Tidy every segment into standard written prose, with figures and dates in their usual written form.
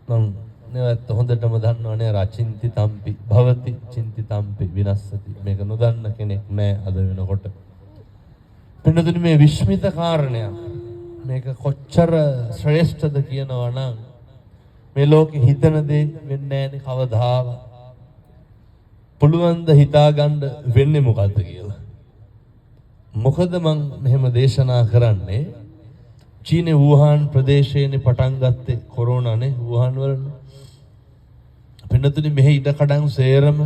මම නැවත හොඳටම දන්නවනේ රචින්ති තම්පි භවති චින්ති තම්පි විනස්සති. මේක නොදන්න කෙනෙක් නෑ අද වෙනකොට. පින්නතුනි මේ විශ්මිත කාරණයක් මේක කොච්චර ශ්‍රේෂ්ඨද කියනවා නම් මේ ලෝකෙ හිතන දේ වෙන්නේ නෑනේ කවදාවත්. පුළුවන් ද හිතාගන්න වෙන්නේ මොකද්ද කියලා. මොකද මම මෙහෙම දේශනා කරන්නේ චීනේ වුහාන් ප්‍රදේශයේනේ පටන් ගත්තේ කොරෝනානේ වුහාන් වලනේ. පින්නතුනි මෙහි ඉඩකඩම් සේරම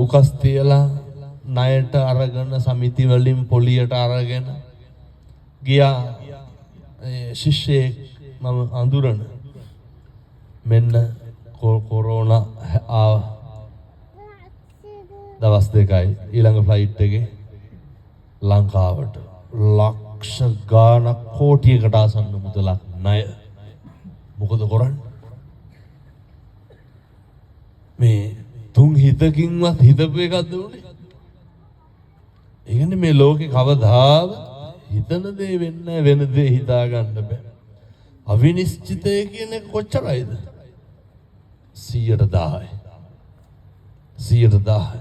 උකස් තියලා ණයට අරගෙන සමිති වලින් පොලියට අරගෙන ගියා ශිෂ්‍යෙක් මම අඳුරන මෙන්න කොරෝනා ආවා. දවස් දෙකයි ඊළඟ ෆ්ලයිට් එකේ ලංකාවට ලක්ෂ ගාණක් කෝටියකට ආසන්න මුදලක් ණය. මොකද කරන්නේ? මේ තුන් හිතකින්වත් හිතපු එකක්ද උනේ? ඒ කියන්නේ මේ ලෝකේ කවදාවත් හිතන දේ වෙන්නේ වෙන දේ හිතා ගන්න බෑ. අවිනිශ්චිතය කියන එක කොච්චරයිද? 100%යි. 100%යි.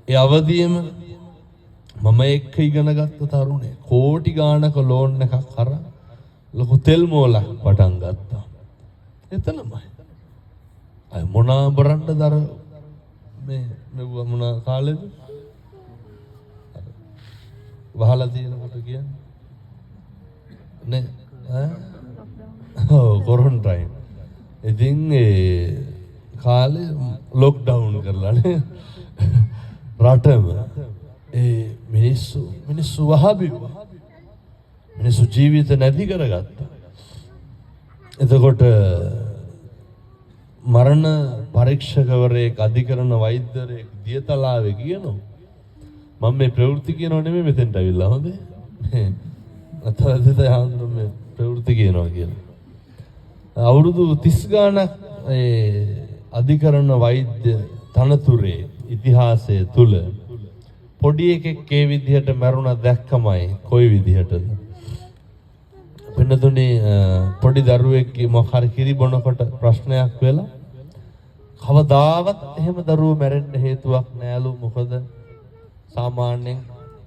ඒ අවදියේම මම එක්ක ඉගෙන ගත්ත තරුණේ කෝටි ගාණක ලෝන් එකක් අරන් ලොකු තෙල් මෝලක් පටන් ගත්තා. එතනමයි. අය මොනා බරන්නද අර මේ මොන කාලෙද? වහලා තියෙනකොට කියන්නේ නේ ඈ කොරන්ටයින්. ඉතින් ඒ කාලේ ලොක්ඩවුන් කරලානේ රටම මිනිස්සු වහබිව්වා. මිනිස්සු ජීවිත නැති කරගත්තා. එතකොට මරණ පරීක්ෂකවරයෙක් අධිකරණ වෛද්‍යවරයෙක් දියතලාවේ කියනවා මම මේ ප්‍රවෘත්ති කියනව නෙමෙයි මෙතෙන්ට අවිල්ලා හොඳේ. අතවදිත හාමුදුරුවෝ මේ ප්‍රවෘත්ති කියනවා කියලා. අවුරුදු 30 ගාණක් අධිකරණ වෛද්‍ය තනතුරේ ඉතිහාසය තුල පොඩි එකෙක් ඒ විදිහට මරුණා දැක්කමයි කොයි විදිහටද? පින්නතුනේ පොඩි දරුවෙක්ගේ මොකක් හරි කිරි බොනකොට ප්‍රශ්නයක් වෙලා කවදාවත් එහෙම දරුවෝ මැරෙන්න හේතුවක් නෑලු. මොකද සාමාන්‍යයෙන්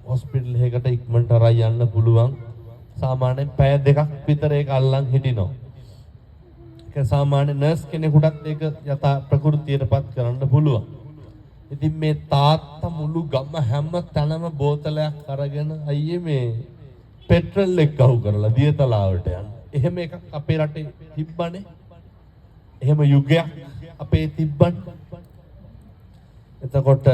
හොස්පිටල් එකකට ඉක්මනට අරන් යන්න පුළුවන්. සාමාන්‍යයෙන් පැය දෙකක් විතර ඒක අල්ලන් හිටිනවා. ඒක සාමාන්‍ය නර්ස් කෙනෙකුටත් ඒක යථා ප්‍රകൃතියටපත් කරන්න පුළුවන්. ඉතින් මේ තාත්තා මුළු ගම හැම තැනම බෝතලයක් අරගෙන අයියේ මේ පෙට්‍රල් එක ගහු කරලා දියතලාවට යන. එහෙම එකක් අපේ රටේ තිබ්බනේ. එහෙම යුගයක් අපේ තිබ්බනේ. එතකොට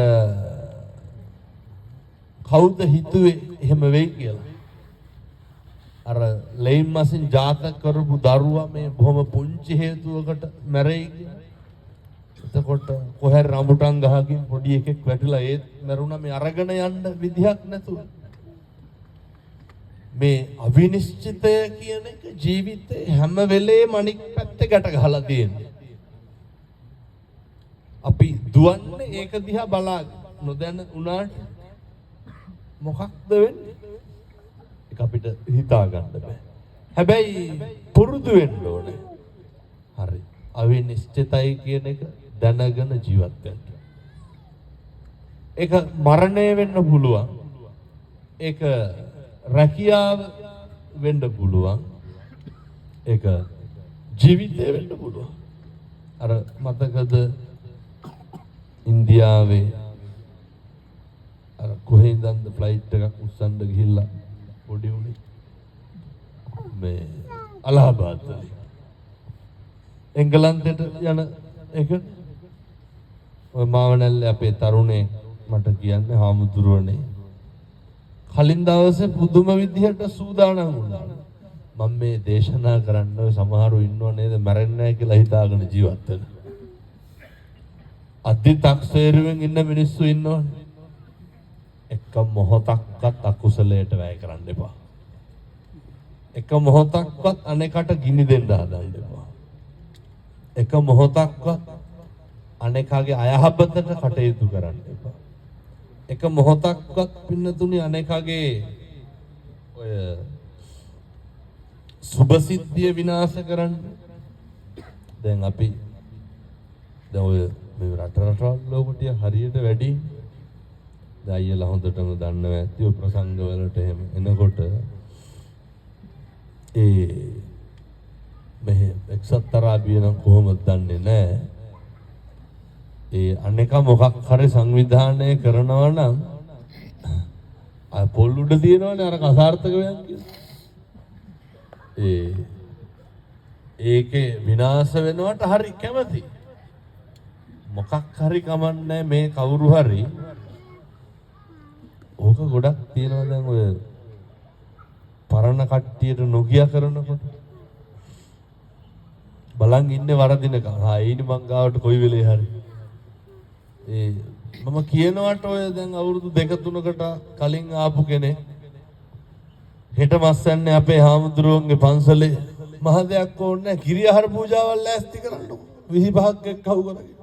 කවුද හිතුවේ එහෙම වෙයි කියලා? අර ලේන් මසින් ජාතක කරපු දරුවා මේ බොහොම පුංචි හේතුවකට මැරෙයි කියලා. එතකොට කොහේ රඹුටන් ගහකින් පොඩි එකෙක් වැටිලා ඒත් මැරුණා. මේ අරගෙන යන්න විදිහක් නැතුව. මේ අවිනිශ්චිතය කියන එක ජීවිතේ හැම වෙලේම අනික් පැත්තේ ගැට ගහලා තියෙනවා. අපි දුවන්නේ ඒක දිහා බලාගෙන නොදැන උනාට මොකක්ද වෙන්නේ? ඒක අපිට හිතා ගන්න බෑ. හැබැයි පුරුදු වෙන්න ඕනේ. හරි. අවිනිශ්චිතයි කියන එක දැනගෙන ජීවත් වෙන්න. ඒක මරණය වෙන්න පුළුවන්. ඒක රැකියාව වෙන්න පුළුවන්. ඒක ජීවිතය වෙන්න පුළුවන්. අර මතකද ඉන්දියාවේ අර කොහේ ඉඳන්ද ෆ්ලයිට් එකක් උස්සන්න ගිහිල්ලා පොඩි උනේ මේ අලහබාද් වලින් එංගලන්තයට යන එක ඔය මාවනල්ලේ අපේ තරුණේ මට කියන්නේ හාමුදුරුවනේ කලින් දවසේ පුදුම විදිහට සූදානම් වුණා. මම මේ දේශනා කරන්න ඔය සමහරව ඉන්නව නේද මැරෙන්නේ නැහැ කියලා හිතාගෙන ජීවත් වෙන. අධිතක්සේරුවෙන් ඉන්න මිනිස්සු ඉන්නවනේ. එක මොහොතක්වත් අකුසලයට වැය කරන්න එපා. එක මොහොතක්වත් අනේකට ගිනි දෙන්න හදන්න එපා. එක මොහොතක්වත් අනේකාගේ අයහපතට කටයුතු කරන්න එපා. එක මොහොතක්වත් පින්නතුනි අනේකාගේ ඔය සුභසිද්ධිය විනාශ කරන්න. දැන් අපි දැන් ඔය මේ රටවල් ලෝකටිය හරියට වැඩි. දැන් අයියලා හොඳටම දන්නවා ඇති ඔය ප්‍රසංග වලට එහෙම එනකොට මේ එක්සත් අරාබිය නම් කොහොමද දන්නේ නැහැ. අනේක මොකක් හරි සංවිධානය කරනවා නම් පොල් උඩ තියෙනවනේ අර අසාර්ථක වෙන කියලා. ඒකේ විනාශ වෙනවට හරි කැමති. මොකක් හරි කමන්නේ මේ කවුරු හරි ඕක ගොඩක් තියෙනවා දැන් ඔය පරණ කට්ටියට නොකිය කරනකොට බලන් ඉන්නේ වරදිනකම්. ඒනි මං ගාවට කොයි වෙලේ හරි මම කියනවට ඔය දැන් අවුරුදු 2-3කට කලින් ආපු කෙනෙක් හෙට මස් යන්නේ අපේ හාමුදුරුවන්ගේ පන්සලේ මහ දෙයක් ඕනේ නැහැ කිරි ආහාර පූජාවල් ලෑස්ති කරන්නකො 25ක් එක්කව කරගෙන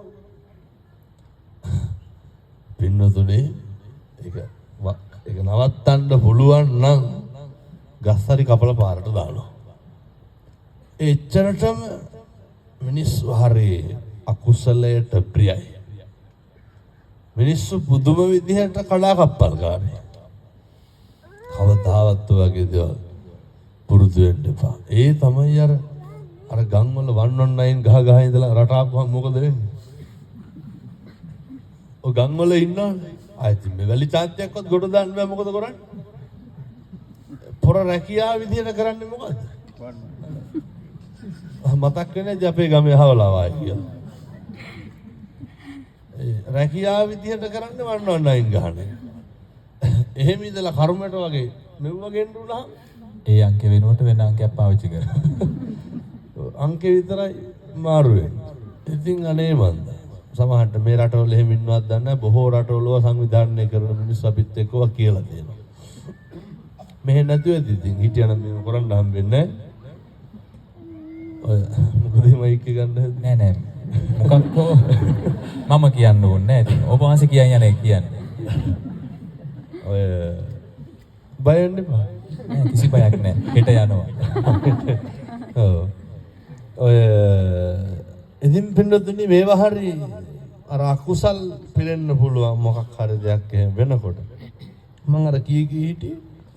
පින්නතුනේ ඒක නවත්තන්න පුළුවන් නම් ගස් හරි කපලා පාරට දානවා. එච්චරටම මිනිස්සු හරි අකුසලයට ප්‍රියයි. මිනිස්සු පුදුම විදිහට කඩාකප්පල් ගන්නවා. කවදාවත් වගේ දේවල් පුරුදු වෙන්න එපා. ඒ තමයි අර ගම් වල 119 ගහ ඉඳලා රට ආපුවම මොකද වෙන්නේ? ඔය ගම් වල ඉන්නවනේ. ආයෙත් මේ වැලි චාන්තියක්වත් ගොඩ දාන්න බෑ මොකද කරන්නේ? පොර රැකියාව විදිහට කරන්නේ මොකද්ද? මතක් වෙන්නේ අපේ ගමේ හවලාවයි කියලා. රැකියාව විදිහට කරන්නේ 119 ගහන්නේ. එහෙම ඉඳලා කර්මයට වගේ මෙව්ව ගෙන්නුණා. ඒ අංකේ වෙනුවට වෙන අංකයක් පාවිච්චි කරනවා. අංකේ විතරයි මාරු වෙන්නේ. ඉතින් අනේ මන්ද. සමහරට මේ රටවල එහෙම ඉන්නවත් දන්නේ නැහැ. බොහෝ රටවල සංවිධානය කරන මිනිස්සු අපිත් එක්කව කියලා තියෙනවා. මෙහෙ නැතුවද ඉතින් හිටියනම් මේක කරන්න හම්බෙන්නේ නැහැ. ඔය මොකද මයික් එක ගන්න හැදුවේ? නෑ නෑ. මොකක්කෝ මම කියන්න ඕනේ නෑ. ඉතින් ඔබ වහන්සේ කියන් යන්නේ කියන්නේ. ඔය බය වෙන්න එපා. නෑ කිසි බයක් නෑ. හෙට යනවා. ඔව්. ඔය ඉතින් පින්නතුනි මේවා හරි අර අකුසල් පිරෙන්න පුළුවන් මොකක් හරි දෙයක් එහෙම වෙනකොට මම අර කී හිටියේ